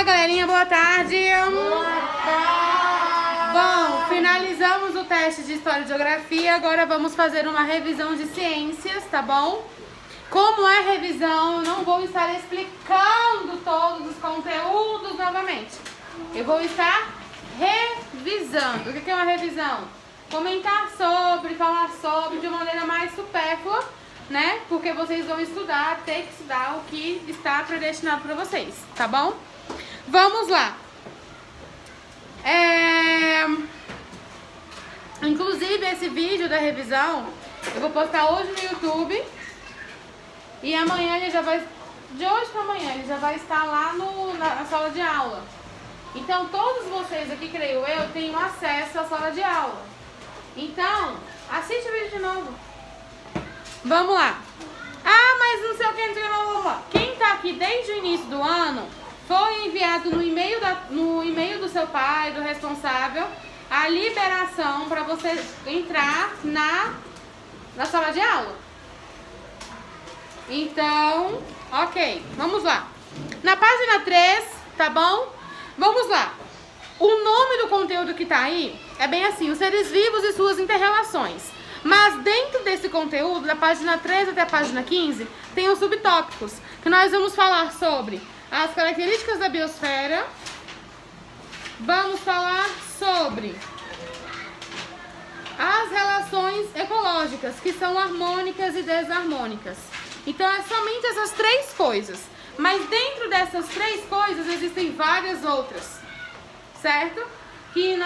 Olá, galerinha, boa tarde. Boa tarde. Bom, finalizamos o teste de História e Geografia, agora vamos fazer uma revisão de ciências, tá bom? Como é revisão, eu não vou estar explicando todos os conteúdos novamente. Eu vou estar revisando. O que é uma revisão? Comentar sobre, falar sobre de uma maneira mais supérflua, né? Porque vocês vão estudar, ter que estudar o que está predestinado para vocês, tá bom? Vamos lá. Inclusive, esse vídeo da revisão eu vou postar hoje no YouTube. E amanhã ele já vai... De hoje para amanhã ele já vai estar lá na sala de aula. Então, todos vocês aqui, creio eu, têm acesso à sala de aula. Então, assiste o vídeo de novo. Vamos lá. Ah, mas não sei o que, não sei o que, vamos lá. Quem tá aqui desde o início do ano, foi enviado no e-mail do seu pai, do responsável, a liberação para você entrar na sala de aula. Então, ok, vamos lá. Na página 3, tá bom? Vamos lá. O nome do conteúdo que tá aí é bem assim, os seres vivos e suas interrelações. Mas dentro desse conteúdo, da página 3 até a página 15, tem os subtópicos, que nós vamos falar sobre as características da biosfera, vamos falar sobre as relações ecológicas, que são harmônicas e desarmônicas. Então, é somente essas três coisas. Mas dentro dessas três coisas, existem várias outras, certo? Que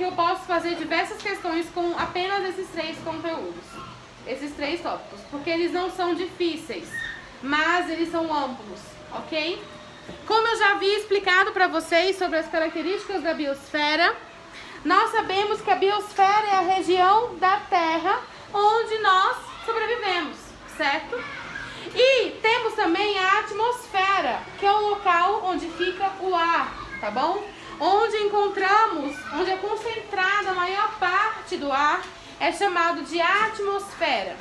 eu posso fazer diversas questões com apenas esses três conteúdos, esses três tópicos, porque eles não são difíceis, mas eles são amplos, ok? Como eu já havia explicado para vocês sobre as características da biosfera, nós sabemos que a biosfera é a região da Terra onde nós sobrevivemos, certo? E temos também a atmosfera, que é o local onde fica o ar, tá bom? Onde é concentrada a maior parte do ar, é chamado de atmosfera,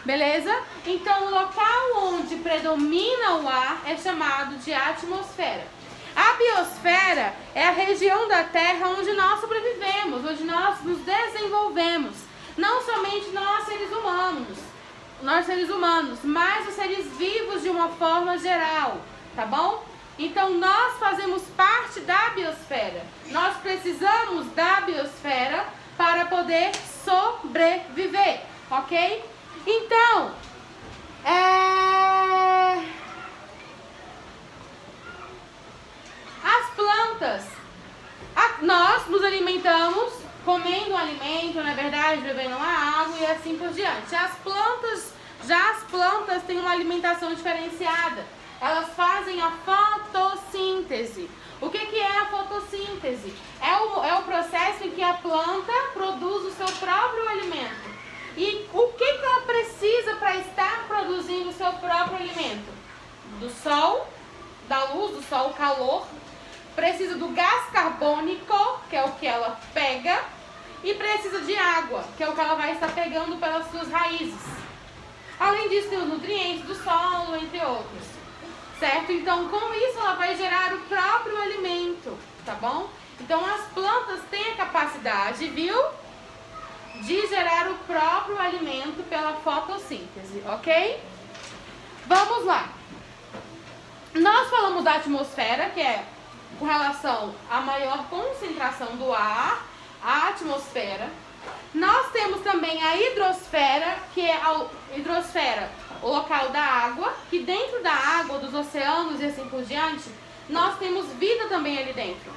beleza? Então, o local onde predomina o ar é chamado de atmosfera. A biosfera é a região da Terra onde nós sobrevivemos, onde nós nos desenvolvemos. Não somente nós seres humanos, mas os seres vivos de uma forma geral, tá bom? Então, nós fazemos parte da biosfera. Nós precisamos da biosfera para poder sobreviver, ok? Então, as plantas, nós nos alimentamos comendo um alimento, na verdade, bebendo uma água e assim por diante. As plantas têm uma alimentação diferenciada. Elas fazem a fotossíntese. O que é a fotossíntese? É o processo em que a planta produz o seu próprio alimento. E o que ela precisa para estar produzindo o seu próprio alimento? Do sol, da luz, do sol, calor. Precisa do gás carbônico, que é o que ela pega. E precisa de água, que é o que ela vai estar pegando pelas suas raízes. Além disso, tem os nutrientes do solo, entre outros. Certo? Então, com isso, ela vai gerar o próprio alimento, tá bom? Então, as plantas têm a capacidade, viu? De gerar o próprio alimento pela fotossíntese, ok? Vamos lá. Nós falamos da atmosfera, que é com relação à maior concentração do ar, a atmosfera. Nós temos também a hidrosfera, que é o local da água, que dentro da água, dos oceanos e assim por diante, nós temos vida também ali dentro.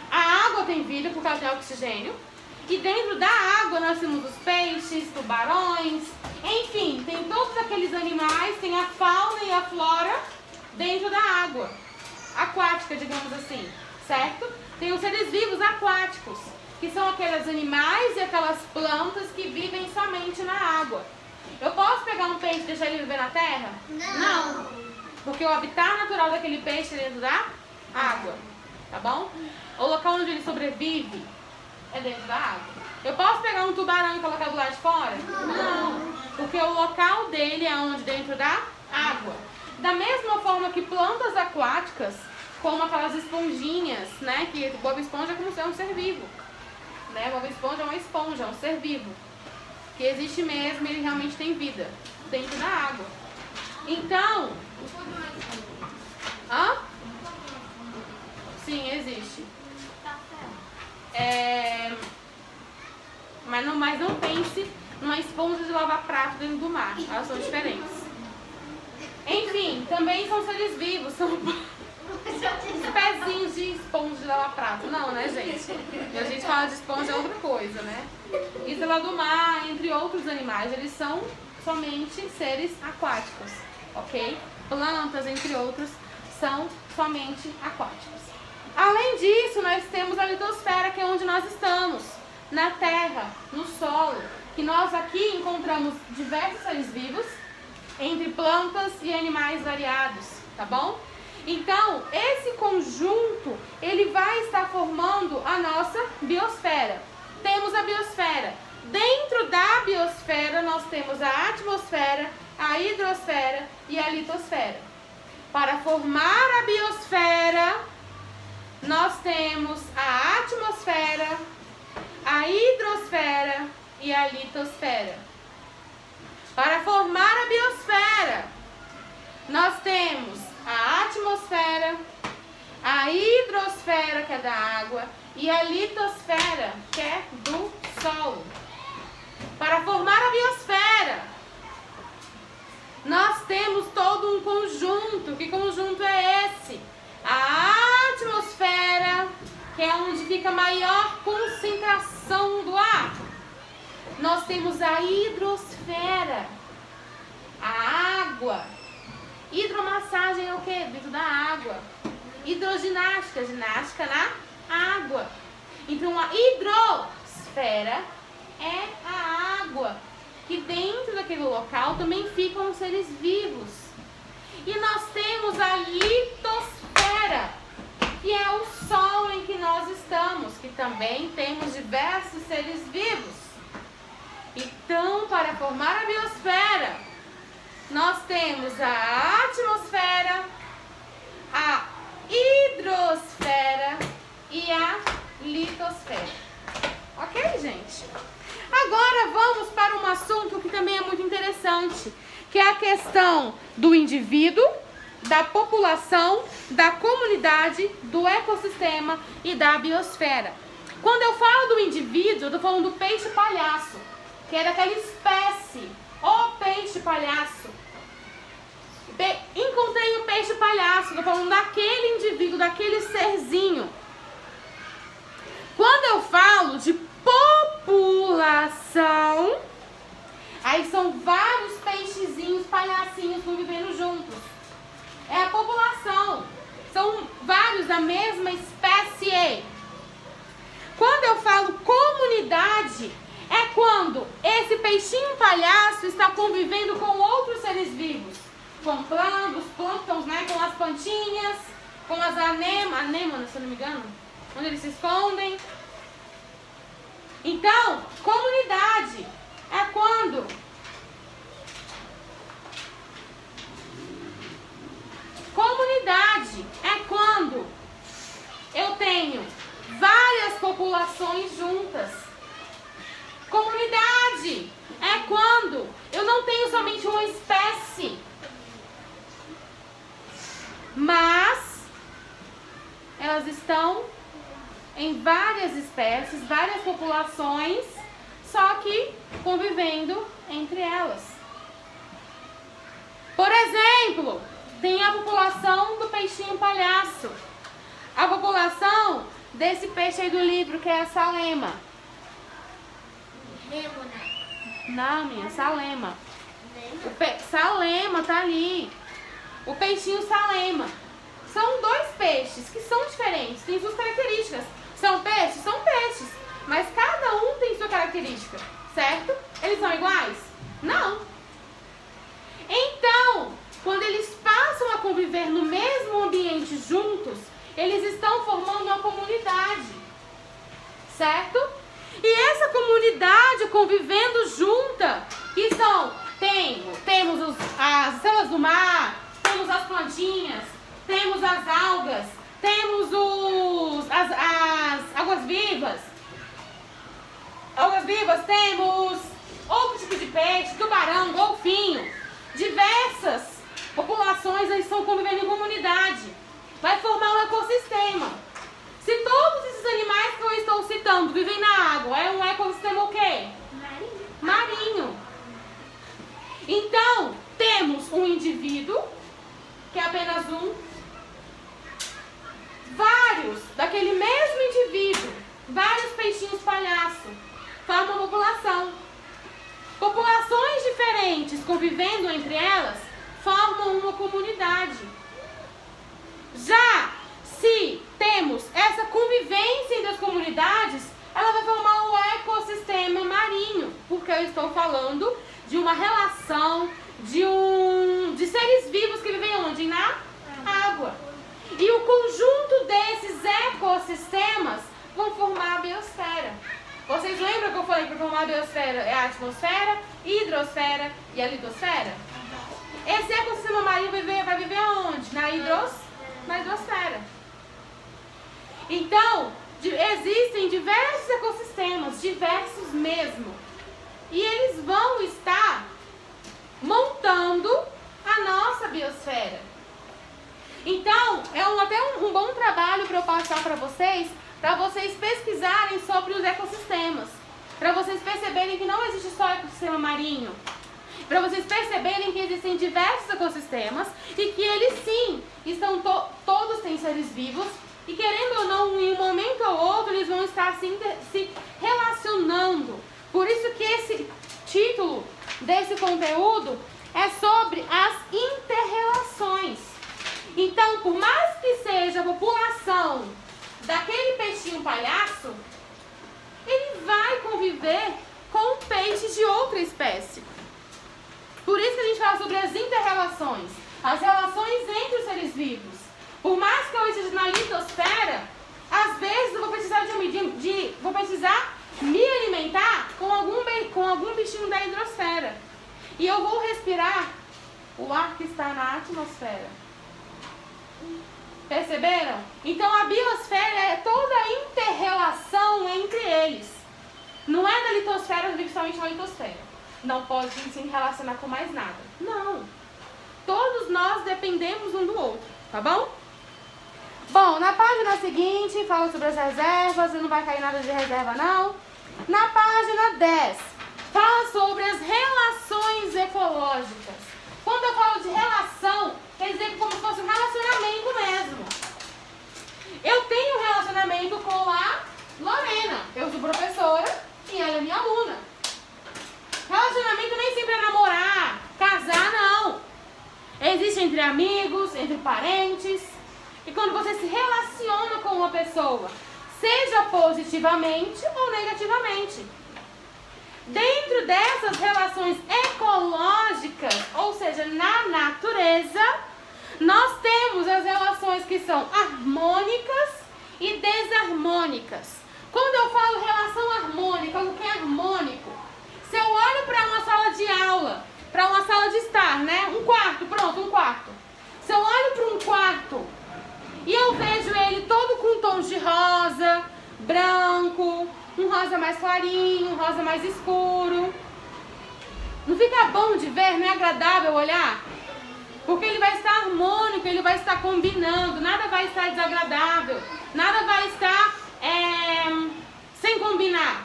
A água tem vida por causa de oxigênio, e dentro da água nós temos os peixes, tubarões, enfim, tem todos aqueles animais, tem a fauna e a flora dentro da água, aquática, digamos assim, certo? Tem os seres vivos aquáticos, que são aqueles animais e aquelas plantas que vivem somente na água. Eu posso pegar um peixe e deixar ele viver na terra? Não. Porque o habitat natural daquele peixe é dentro da água, tá bom? O local onde ele sobrevive é dentro da água. Eu posso pegar um tubarão e colocar do lado de fora? Não. Porque o local dele é onde? Dentro da água. Da mesma forma que plantas aquáticas como aquelas esponjinhas, né? Que o Bob Esponja é como se é um ser vivo, né? O Bob Esponja é uma esponja, é um ser vivo, que existe mesmo, ele realmente tem vida dentro da água. Então, hã? Sim, existe. Mas não pense numa esponja de lavar prato dentro do mar. Elas são diferentes. Enfim, também são seres vivos, são pezinhos de esponja de lavar prato. Não, né, gente? E a gente fala de esponja é outra coisa, né? Estrela do mar, entre outros animais, eles são somente seres aquáticos, ok? Plantas, entre outros, são somente aquáticos. Além disso, nós temos a litosfera, que é onde nós estamos, na Terra, no solo, que nós aqui encontramos diversos seres vivos, entre plantas e animais variados, tá bom? Então, esse conjunto, ele vai estar formando a nossa biosfera. Temos a biosfera. Dentro da biosfera, nós temos a atmosfera, a hidrosfera e a litosfera. Para formar a biosfera, nós temos a atmosfera, a hidrosfera e a litosfera. Para formar a biosfera, nós temos a atmosfera, a hidrosfera, que é da água, e a litosfera, que é do solo. Para formar a biosfera, nós temos todo um conjunto. Que conjunto é esse? A atmosfera, que é onde fica a maior concentração do ar. Nós temos a hidrosfera, a água. Hidromassagem é o que? Dentro da água. Hidroginástica, ginástica na água. Então a hidrosfera é a água, que dentro daquele local também ficam os seres vivos. E nós temos a litosfera, que é o solo em que nós estamos, que também temos diversos seres vivos. Então, para formar a biosfera, nós temos a atmosfera, a hidrosfera e a litosfera. Ok, gente? Agora vamos para um assunto que também é muito interessante, que é a questão do indivíduo, da população, da comunidade, do ecossistema e da biosfera. Quando eu falo do indivíduo, eu estou falando do peixe-palhaço, que é daquela espécie, o peixe-palhaço. Encontrei um peixe-palhaço, estou falando daquele indivíduo, daquele serzinho. Quando eu falo de população, aí são vários peixezinhos, palhacinhos convivendo juntos. É a população. São vários da mesma espécie. Quando eu falo comunidade, é quando esse peixinho palhaço está convivendo com outros seres vivos. Com plânctons, né? Com as plantinhas, com as anêmonas, se eu não me engano, onde eles se escondem. Então, comunidade é quando eu tenho várias populações juntas. Comunidade é quando eu não tenho somente uma espécie, mas elas estão em várias espécies, várias populações, só que convivendo entre elas. Por exemplo, tem a população do peixinho palhaço, a população desse peixe aí do livro, que é a salema. Não, minha, salema. Salema tá ali. O peixinho salema. São dois peixes que são diferentes, têm suas características. São peixes? São peixes. Mas cada um tem sua característica, certo? Eles são iguais? Não. Então, quando eles passam a conviver no mesmo ambiente juntos, eles estão formando uma comunidade, certo? E essa comunidade convivendo junta, que temos as estrelas do mar, temos as plantinhas, temos as algas, temos as águas-vivas. Águas-vivas temos outro tipo de peixe, tubarão, golfinho. Diversas populações aí estão convivendo em comunidade. Vai formar um ecossistema. Se todos esses animais que eu estou citando vivem na água, é um ecossistema o quê? Marinho. Então, temos um indivíduo, que é apenas um. Vários daquele mesmo indivíduo, vários peixinhos palhaço, formam uma população. Populações diferentes convivendo entre elas formam uma comunidade. Já se temos essa convivência entre as comunidades, ela vai formar um ecossistema marinho, porque eu estou falando de uma relação de seres vivos que vivem onde? Na água. E o conjunto desses ecossistemas vão formar a biosfera. Vocês lembram que eu falei que para formar a biosfera é a atmosfera, hidrosfera e a litosfera? Esse ecossistema marinho vai viver aonde? Na hidrosfera. Então, existem diversos ecossistemas, diversos mesmo. E eles vão estar montando a nossa biosfera. Então, é até um bom trabalho para eu passar para vocês pesquisarem sobre os ecossistemas. Para vocês perceberem que não existe só ecossistema marinho. Para vocês perceberem que existem diversos ecossistemas e que eles sim, todos têm seres vivos e querendo ou não, em um momento ou outro, eles vão estar se relacionando. Por isso que esse título desse conteúdo é sobre as interrelações. Então, por mais que seja a população daquele peixinho palhaço, ele vai conviver com peixes de outra espécie. Por isso que a gente fala sobre as interrelações, as relações entre os seres vivos. Por mais que eu esteja na litosfera, às vezes eu vou precisar vou precisar me alimentar com algum bichinho da hidrosfera. E eu vou respirar o ar que está na atmosfera. Perceberam? Então a biosfera é toda a inter-relação entre eles. Não é da litosfera, principalmente na litosfera. Não pode se relacionar com mais nada. Não. Todos nós dependemos um do outro, tá bom? Bom, na página seguinte fala sobre as reservas, não vai cair nada de reserva não. Na página 10, fala sobre as relações ecológicas. Quando eu falo de relação, quer dizer que como se fosse um relacionamento mesmo. Eu tenho um relacionamento com a Lorena. Eu sou professora e ela é minha aluna. Relacionamento nem sempre é namorar, casar, não. Existe entre amigos, entre parentes. E quando você se relaciona com uma pessoa, seja positivamente ou negativamente. Dentro dessas relações ecológicas, ou seja, na natureza, nós temos as relações que são harmônicas e desarmônicas. Quando eu falo relação harmônica, o que é harmônico? Se eu olho para uma sala de aula, para uma sala de estar, né? Um quarto, pronto, um quarto. Se eu olho para um quarto e eu vejo ele todo com tons de rosa, branco, um rosa mais clarinho, um rosa mais escuro. Não fica bom de ver, não é agradável olhar? Porque ele vai estar harmônico, ele vai estar combinando, nada vai estar desagradável, nada vai estar sem combinar.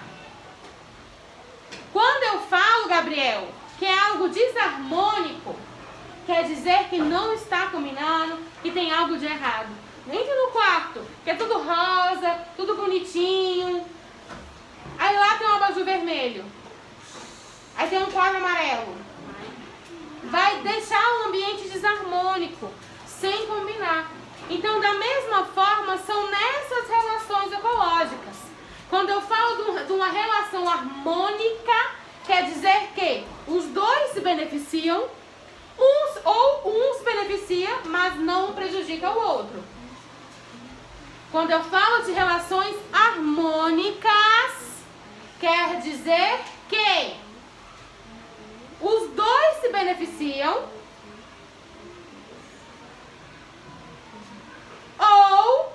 Quando eu falo, Gabriel, que é algo desarmônico, quer dizer que não está combinando, que tem algo de errado. Entre no quarto, que é tudo rosa, tudo bonitinho. Aí lá tem um abajur vermelho. Aí tem um quadro amarelo. Vai deixar o ambiente desarmônico, sem combinar. Então, da mesma forma, são nessas relações ecológicas. Quando eu falo de uma relação harmônica, quer dizer que os dois se beneficiam, um se beneficia, mas não prejudica o outro. Quando eu falo de relações harmônicas, quer dizer que os dois se beneficiam ou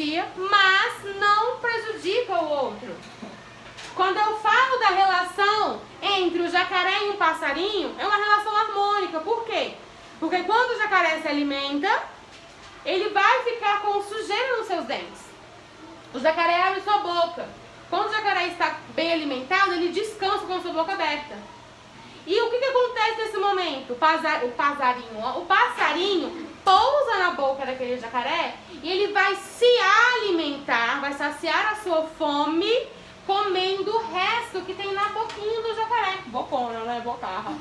beneficia, mas não prejudica o outro. Quando eu falo da relação entre o jacaré e um passarinho, é uma relação harmônica. Por quê? Porque quando o jacaré se alimenta, ele vai ficar com sujeira nos seus dentes. O jacaré abre sua boca. Quando o jacaré está bem alimentado, ele descansa com a sua boca aberta. E o que acontece nesse momento? O passarinho pousa na boca daquele jacaré e ele vai se alimentar, vai saciar a sua fome, comendo o resto que tem na boquinha do jacaré. Bocona, né? Bocarra.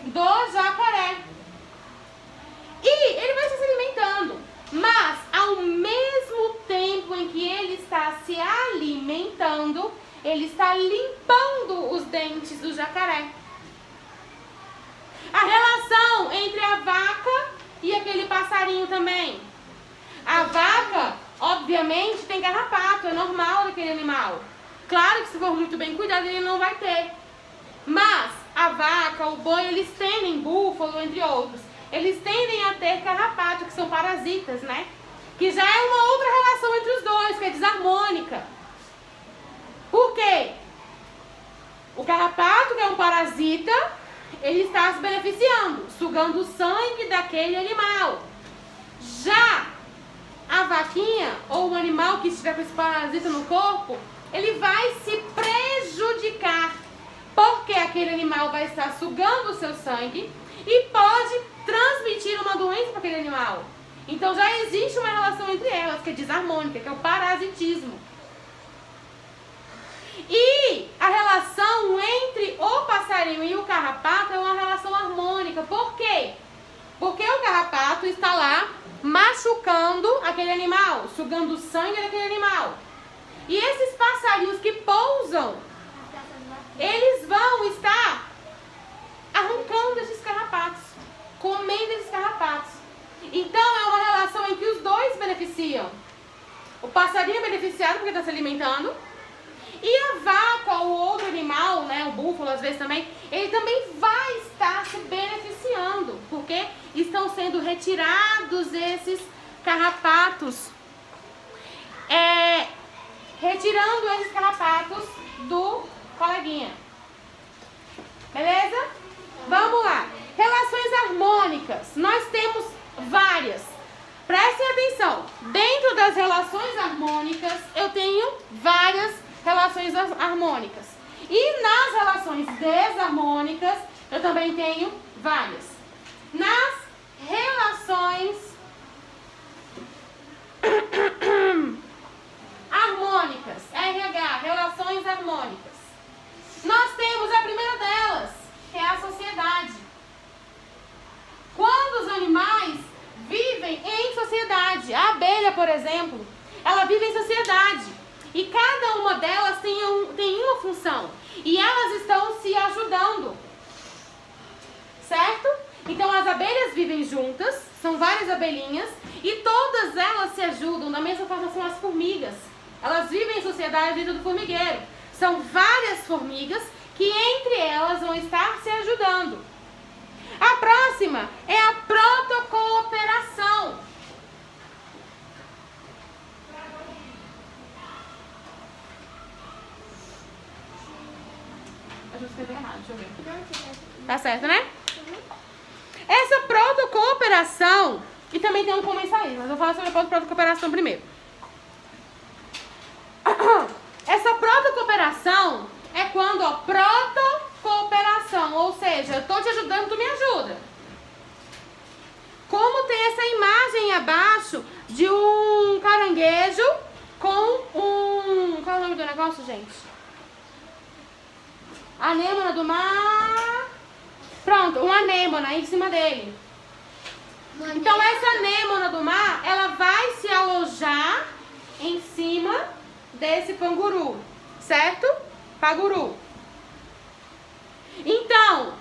Do jacaré. E ele vai se alimentando. Mas, ao mesmo tempo em que ele está se alimentando, ele está limpando os dentes do jacaré. A relação entre a vaca e aquele passarinho também. A vaca, obviamente, tem carrapato, é normal daquele animal. Claro que se for muito bem cuidado, ele não vai ter. Mas a vaca, o boi, eles tendem, búfalo, entre outros, eles tendem a ter carrapato, que são parasitas, né? Que já é uma outra relação entre os dois, que é desarmônica. Por quê? O carrapato, que é um parasita, ele está se beneficiando, sugando o sangue daquele animal. Já a vaquinha, ou o animal que estiver com esse parasita no corpo, ele vai se prejudicar, porque aquele animal vai estar sugando o seu sangue e pode transmitir uma doença para aquele animal. Então já existe uma relação entre elas, que é desarmônica, que é o parasitismo. E a relação entre o passarinho e o carrapato é uma relação harmônica. Por quê? Porque o carrapato está lá machucando aquele animal, sugando o sangue daquele animal. E esses passarinhos que pousam, eles vão estar arrancando esses carrapatos, comendo esses carrapatos. Então é uma relação em que os dois beneficiam. O passarinho é beneficiado porque está se alimentando. E a vaca ou outro animal, né, o búfalo às vezes também, ele também vai estar se beneficiando, porque estão sendo retirados esses carrapatos. Retirando esses carrapatos do coleguinha. Beleza? Vamos lá. Relações harmônicas. Nós temos várias. Prestem atenção. Dentro das relações harmônicas, eu tenho várias relações harmônicas. E nas relações desarmônicas, eu também tenho várias. Nas relações harmônicas, RH, relações harmônicas, nós temos a primeira delas, que é a sociedade. Quando os animais vivem em sociedade, a abelha, por exemplo, ela vive em sociedade. E cada uma delas tem uma função. E elas estão se ajudando. Certo? Então as abelhas vivem juntas, são várias abelhinhas, e todas elas se ajudam. Da mesma forma são as formigas. Elas vivem em sociedade dentro do formigueiro. São várias formigas que entre elas vão estar se ajudando. A próxima é a protocooperação. Eu escrevi errado, deixa eu ver. Tá certo, né? Essa protocooperação, e também tem um comensalismo, mas eu vou falar sobre a protocooperação primeiro. Essa protocooperação é quando, ó, protocooperação, ou seja, eu tô te ajudando, tu me ajuda. Como tem essa imagem abaixo de um caranguejo com um... Qual é o nome do negócio, gente? Anêmona do mar. Pronto, uma anêmona em cima dele. Então essa anêmona do mar, ela vai se alojar em cima desse panguru, certo? Paguru. Então,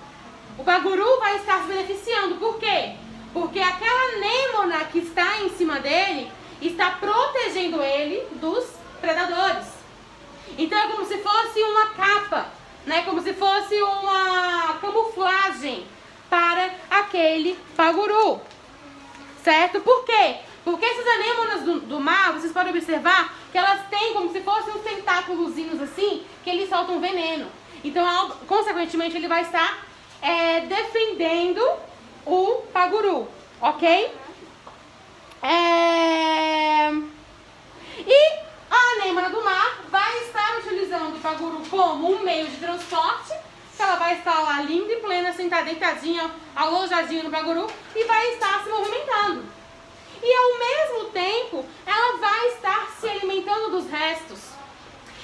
o paguru vai estar se beneficiando. Por quê? Porque aquela anêmona que está em cima dele está protegendo ele dos predadores. Então é como se fosse uma capa, né? Como se fosse uma camuflagem para aquele paguru. Certo? Por quê? Porque essas anêmonas do mar, vocês podem observar que elas têm como se fossem uns tentáculozinhos assim, que eles soltam veneno. Então, consequentemente, ele vai estar defendendo o paguru, ok? E a anêmona do mar vai estar utilizando o paguru como um meio de transporte. Ela vai estar lá linda e plena, sentada, deitadinha, alojadinha no paguru e vai estar se movimentando. E ao mesmo tempo, ela vai estar se alimentando dos restos.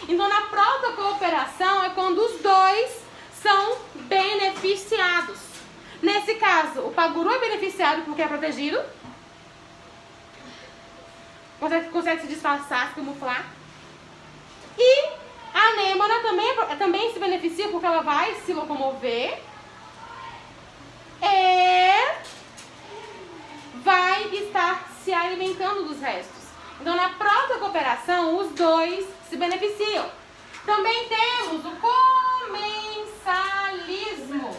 Então, na protocooperação é quando os dois são beneficiados. Nesse caso, o paguru é beneficiado porque é protegido. Consegue se disfarçar, se camuflar. E a anêmona também se beneficia porque ela vai se locomover. Vai estar se alimentando dos restos. Então, na protocooperação, os dois se beneficiam. Também temos o comensalismo.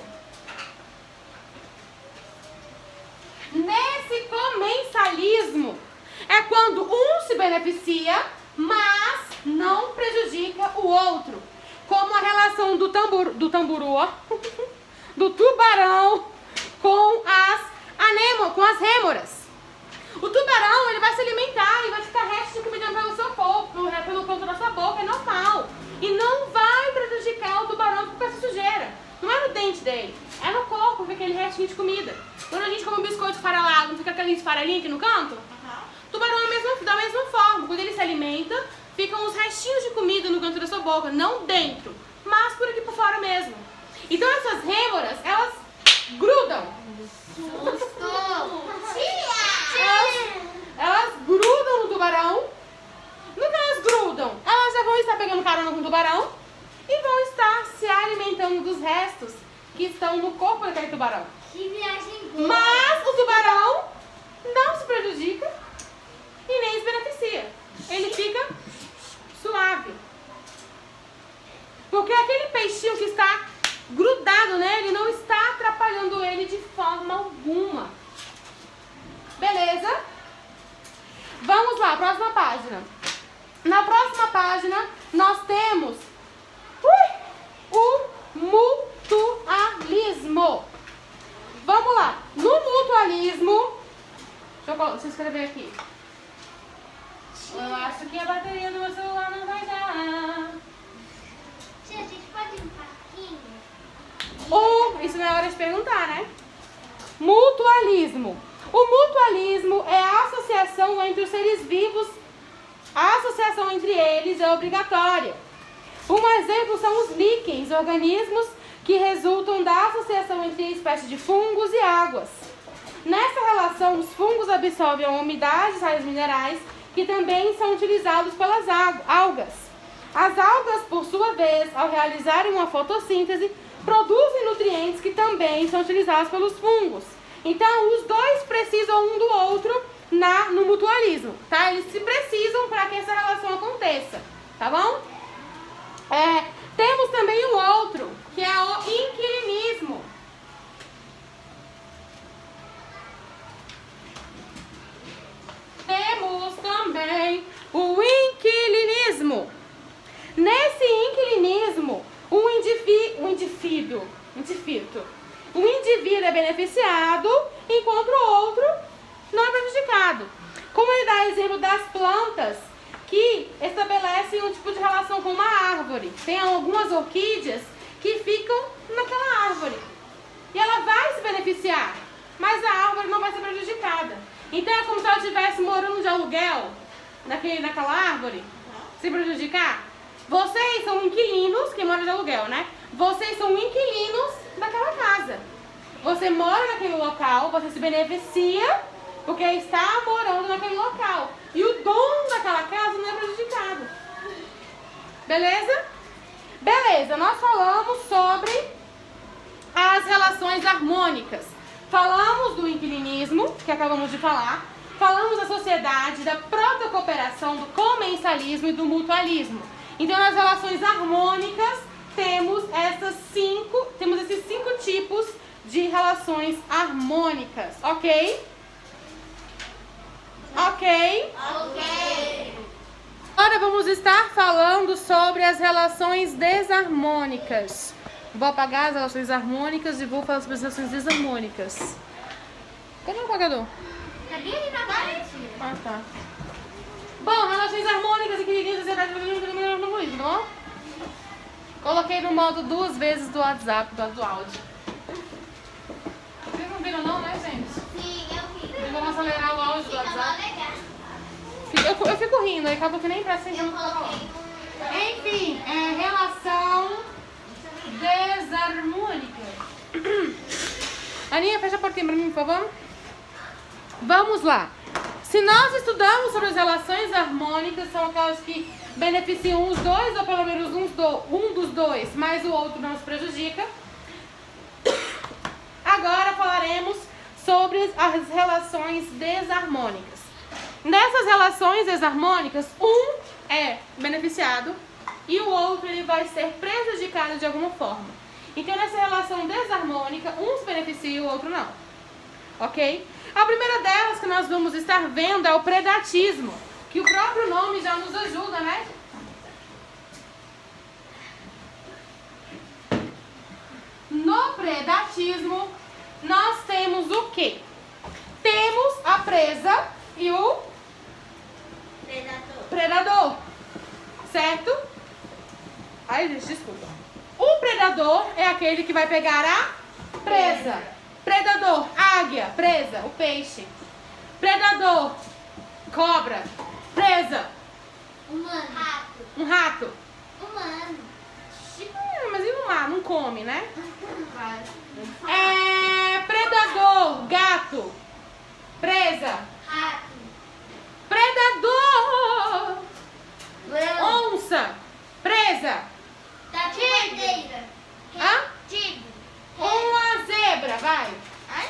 Nesse comensalismo é quando um se beneficia, mas não prejudica o outro. Como a relação do tubarão com as rêmoras. O tubarão, ele vai se alimentar e vai ficar resto de comida pelo seu corpo, pelo canto da sua boca, é normal. E não vai prejudicar o tubarão porque essa sujeira. Não é no dente dele, é no corpo, fica aquele restinho de comida. Quando a gente come um biscoito farelado, não fica aquele farelinho aqui no canto? O tubarão é da mesma forma. Quando ele se alimenta, ficam os restinhos de comida no canto da sua boca, não dentro, mas por aqui por fora mesmo. Então essas rêmoras, elas grudam. Elas grudam no tubarão. No que elas grudam, elas já vão estar pegando carona com o tubarão e vão estar se alimentando dos restos que estão no corpo daquele tubarão. Que viagem boa. Mas o tubarão não se prejudica e nem se beneficia. Ele fica suave. Porque aquele peixinho que está grudado nele não está atrapalhando ele de forma alguma. Beleza? Vamos lá, próxima página. Na próxima página, nós temos o mutualismo. Vamos lá. No mutualismo, deixa eu escrever aqui. Eu acho que a bateria do meu celular não vai dar. Tia, a gente pode ir um pouquinho? Isso não é hora de perguntar, né? Mutualismo. O mutualismo é a associação entre os seres vivos. A associação entre eles é obrigatória. Um exemplo são os líquens, organismos que resultam da associação entre espécies de fungos e águas. Nessa relação, os fungos absorvem a umidade e sais minerais que também são utilizados pelas algas. As algas, por sua vez, ao realizarem uma fotossíntese, produzem nutrientes que também são utilizados pelos fungos. Então, os dois precisam um do outro no mutualismo, tá? Eles se precisam para que essa relação aconteça, tá bom? Temos também o outro, que é o inquilinismo. Temos também o inquilinismo. Nesse inquilinismo, um indivíduo é beneficiado, enquanto o outro não é prejudicado. Como ele dá exemplo das plantas que estabelecem um tipo de relação com uma árvore. Tem algumas orquídeas que ficam naquela árvore. E ela vai se beneficiar, mas a árvore não vai ser prejudicada. Então é como se ela estivesse morando de aluguel naquela árvore, se prejudicar. Vocês são inquilinos, quem mora de aluguel, né? Vocês são inquilinos daquela casa. Você mora naquele local, você se beneficia porque está morando naquele local. E o dono daquela casa não é prejudicado. Beleza? Beleza, nós falamos sobre as relações harmônicas. Falamos do inquilinismo, que acabamos de falar. Falamos da sociedade, da protocooperação, do comensalismo e do mutualismo. Então, nas relações harmônicas, temos esses cinco tipos de relações harmônicas, ok? Ok. ok? Ok. Agora vamos estar falando sobre as relações desarmônicas. Vou apagar as relações harmônicas e vou falar sobre as relações desarmônicas. Cadê o apagador? Cadê ele na frente? Ah, tá. Bom, relações harmônicas e queridinhas, tá bom? Coloquei no modo 2 vezes do WhatsApp, do áudio. Vocês não viram não, né, gente? Sim, eu vi. Então vamos acelerar o áudio do Fica mó WhatsApp. legal. Eu fico rindo, aí acaba que nem presta atenção Eu no que eu tô coloquei falando. Enfim, relação desarmônica. Aninha, fecha a portinha pra mim, por favor. Vamos lá. Se nós estudamos sobre as relações harmônicas, são aquelas que beneficiam os dois, ou pelo menos um dos dois, mas o outro não se prejudica. Agora falaremos sobre as relações desarmônicas. Nessas relações desarmônicas, um é beneficiado e o outro ele vai ser prejudicado de alguma forma. Então, nessa relação desarmônica, um se beneficia e o outro não. Ok? A primeira delas que nós vamos estar vendo é o predatismo, que o próprio nome já nos ajuda, né? No predatismo, nós temos o quê? Temos a presa e o predador, certo? Ai, gente, desculpa. O predador é aquele que vai pegar a presa. Predador, águia, presa, o peixe. Predador, cobra, presa, Humano. Rato. um rato. Humano. Mas e no mar? Não come, né? Predador, gato, presa. Rato. Predador, Leão. onça, presa. Tigre. Hã? Tigre. Uma zebra, vai. Ai,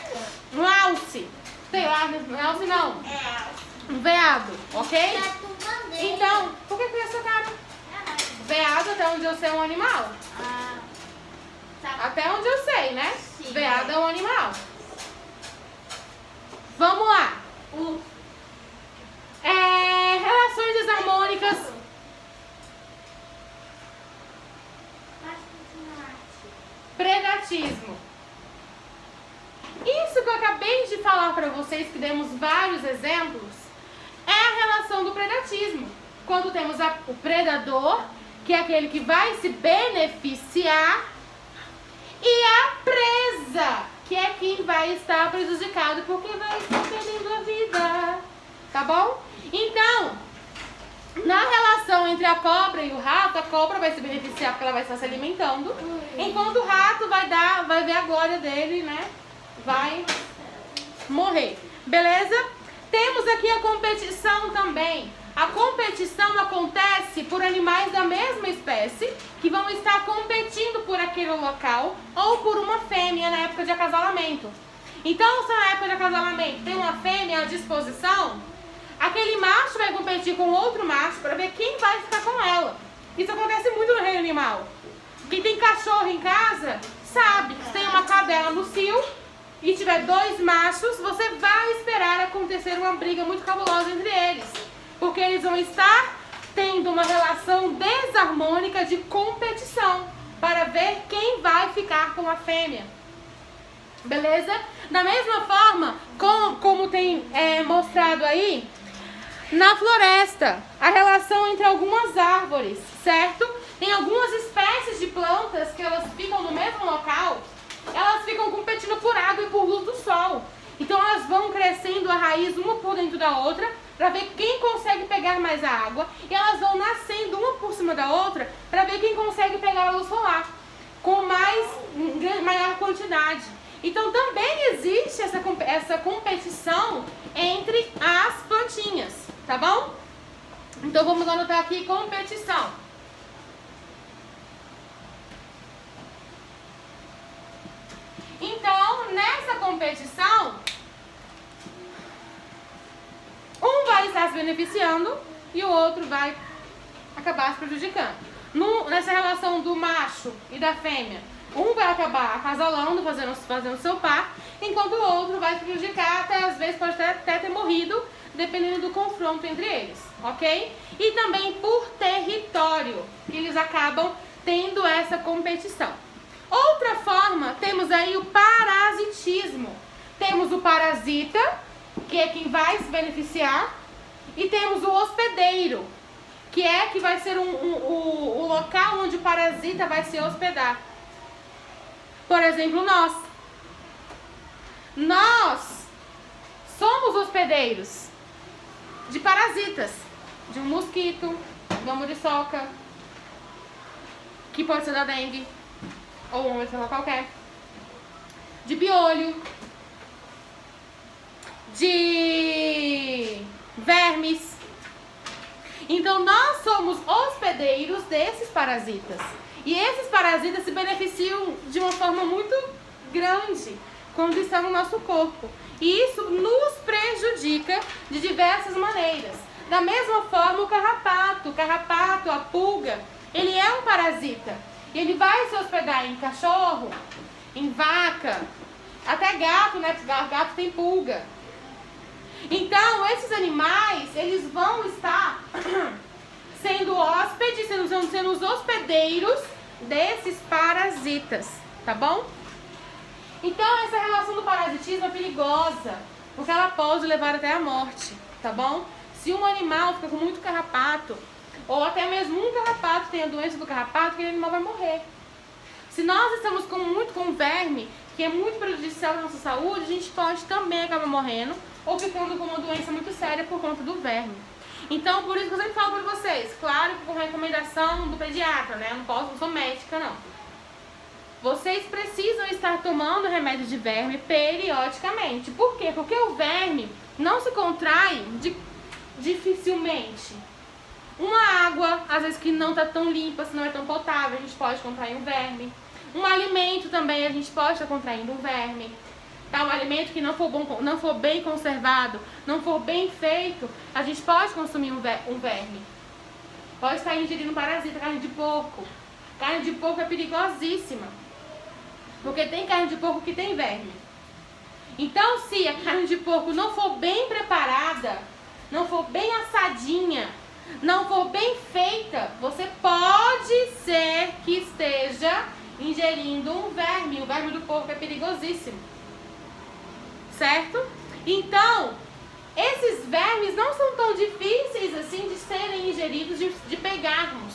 Um alce. Sei lá, não é alce não. não. Um veado, ok? Tatu bandeira. Então, por que é essa cara? Veado, até onde eu sei, é um animal. Até onde eu sei, né? Sim. Veado é um animal. Vamos lá. Relações desarmônicas. Predatismo. Isso que eu acabei de falar para vocês, que demos vários exemplos, é a relação do predatismo. Quando temos o predador, que é aquele que vai se beneficiar, e a presa, que é quem vai estar prejudicado porque vai estar perdendo a vida. Tá bom? Então, na relação entre a cobra e o rato, a cobra vai se beneficiar porque ela vai estar se alimentando, enquanto o rato vai ver a glória dele, né? Vai morrer. Beleza? Temos aqui a competição também. A competição acontece por animais da mesma espécie que vão estar competindo por aquele local ou por uma fêmea na época de acasalamento. Então, se na época de acasalamento tem uma fêmea à disposição, aquele macho vai competir com outro macho para ver quem vai ficar com ela. Isso acontece muito no reino animal. Quem tem cachorro em casa sabe que se tem uma cadela no cio e tiver dois machos, você vai esperar acontecer uma briga muito cabulosa entre eles. Porque eles vão estar tendo uma relação desarmônica de competição para ver quem vai ficar com a fêmea. Beleza? Da mesma forma, como tem mostrado aí, na floresta, a relação entre algumas árvores, certo? Tem algumas espécies de plantas que elas ficam no mesmo local, elas ficam competindo por água e por luz do sol. Então elas vão crescendo a raiz uma por dentro da outra para ver quem consegue pegar mais a água, e elas vão nascendo uma por cima da outra para ver quem consegue pegar a luz solar com maior quantidade. Então também existe essa competição entre as plantinhas, tá bom? Então vamos anotar aqui competição. Então, nessa competição, um vai estar se beneficiando e o outro vai acabar se prejudicando. Nessa relação do macho e da fêmea, Um vai acabar acasalando, fazendo seu par, enquanto o outro vai se prejudicar, até às vezes pode até ter morrido, dependendo do confronto entre eles, ok? E também por território, que eles acabam tendo essa competição. Outra forma, temos aí o parasitismo. Temos o parasita, que é quem vai se beneficiar, e temos o hospedeiro, que vai ser o local onde o parasita vai se hospedar. Por exemplo, nós somos hospedeiros de parasitas, de um mosquito, de uma muriçoca, que pode ser da dengue, ou uma doença qualquer, de piolho, de vermes. Então nós somos hospedeiros desses parasitas. E esses parasitas se beneficiam de uma forma muito grande quando estão no nosso corpo. E isso nos prejudica de diversas maneiras. Da mesma forma, o carrapato, a pulga, ele é um parasita. E ele vai se hospedar em cachorro, em vaca, até gato, né? Porque gato tem pulga. Então, esses animais, eles vão estar sendo hóspedes, sendo os hospedeiros desses parasitas, tá bom? Então, essa relação do parasitismo é perigosa, porque ela pode levar até a morte, tá bom? Se um animal fica com muito carrapato, ou até mesmo um carrapato tem a doença do carrapato, aquele animal vai morrer. Se nós estamos muito com verme, que é muito prejudicial à nossa saúde, a gente pode também acabar morrendo, ou ficando com uma doença muito séria por conta do verme. Então, por isso que eu sempre falo para vocês, claro que com recomendação do pediatra, né? Eu não sou médica, não. Vocês precisam estar tomando remédio de verme periodicamente. Por quê? Porque o verme não se contrai dificilmente. Uma água, às vezes que não está tão limpa, se não é tão potável, a gente pode contrair um verme. Um alimento também, a gente pode estar contraindo um verme. Tá? Um alimento que não for bem conservado, não for bem feito, a gente pode consumir um verme. Pode estar ingerindo parasita, carne de porco. Carne de porco é perigosíssima, porque tem carne de porco que tem verme. Então, se a carne de porco não for bem preparada, não for bem assadinha, não for bem feita, você pode ser que esteja ingerindo um verme. O verme do porco é perigosíssimo. Certo? Então, esses vermes não são tão difíceis assim de serem ingeridos, de pegarmos,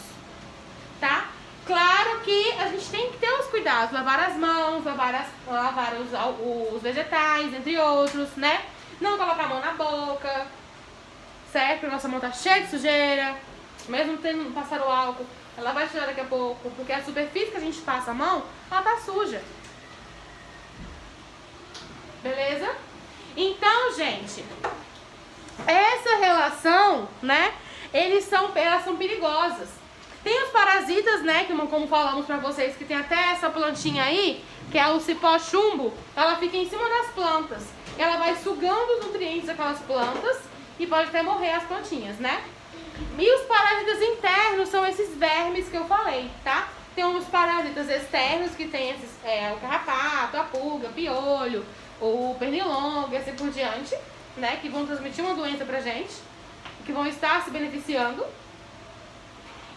tá? Claro que a gente tem que ter os cuidados, lavar as mãos, lavar os vegetais, entre outros, né? Não colocar a mão na boca, certo? Porque nossa mão tá cheia de sujeira, mesmo tendo passado o álcool, ela vai sujar daqui a pouco, porque a superfície que a gente passa a mão, ela tá suja. Beleza? Então, gente, essa relação, né, elas são perigosas. Tem os parasitas, né, que como falamos pra vocês, que tem até essa plantinha aí, que é o cipó chumbo, ela fica em cima das plantas. Ela vai sugando os nutrientes daquelas plantas e pode até morrer as plantinhas, né? E os parasitas internos são esses vermes que eu falei, tá? Tem uns parasitas externos que tem esses, o carrapato, a pulga, piolho, o pernilongo e assim por diante, né? Que vão transmitir uma doença pra gente, que vão estar se beneficiando.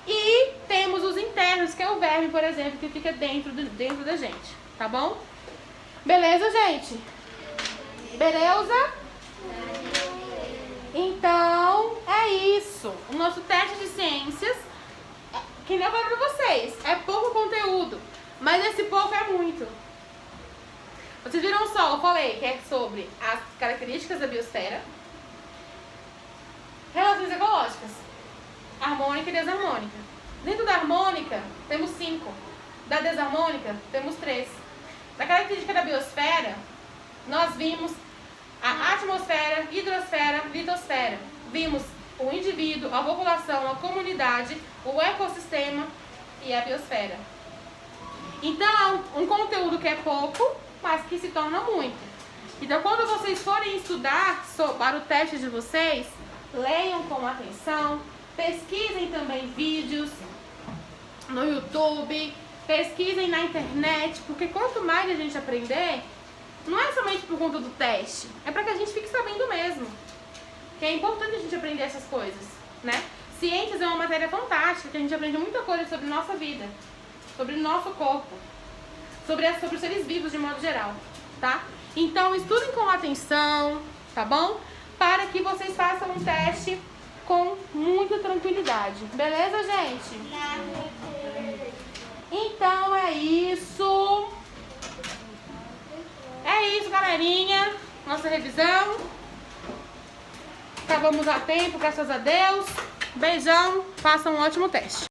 E temos os internos, que é o verme, por exemplo, que fica dentro da gente, tá bom? Beleza, gente? Beleza? Então, é isso. O nosso teste de ciências, que nem eu falei pra vocês, é pouco conteúdo, mas esse pouco é muito. Vocês viram só, eu falei que é sobre as características da biosfera, relações ecológicas, harmônica e desarmônica. Dentro da harmônica, temos 5. Da desarmônica, temos 3. Da característica da biosfera, nós vimos a atmosfera, hidrosfera, litosfera. Vimos o indivíduo, a população, a comunidade, o ecossistema e a biosfera. Então, um conteúdo que é pouco, mas que se torna muito. Então, quando vocês forem estudar para o teste de vocês, leiam com atenção, pesquisem também vídeos no YouTube, pesquisem na internet, porque quanto mais a gente aprender, não é somente por conta do teste, é para que a gente fique sabendo mesmo. Que é importante a gente aprender essas coisas, né? Ciências é uma matéria fantástica, que a gente aprende muita coisa sobre nossa vida, sobre o nosso corpo, sobre os seres vivos de modo geral, tá? Então estudem com atenção, tá bom? Para que vocês façam um teste com muita tranquilidade. Beleza, gente? Então é isso. É isso, galerinha. Nossa revisão. Acabamos a tempo, graças a Deus. Beijão. Façam um ótimo teste.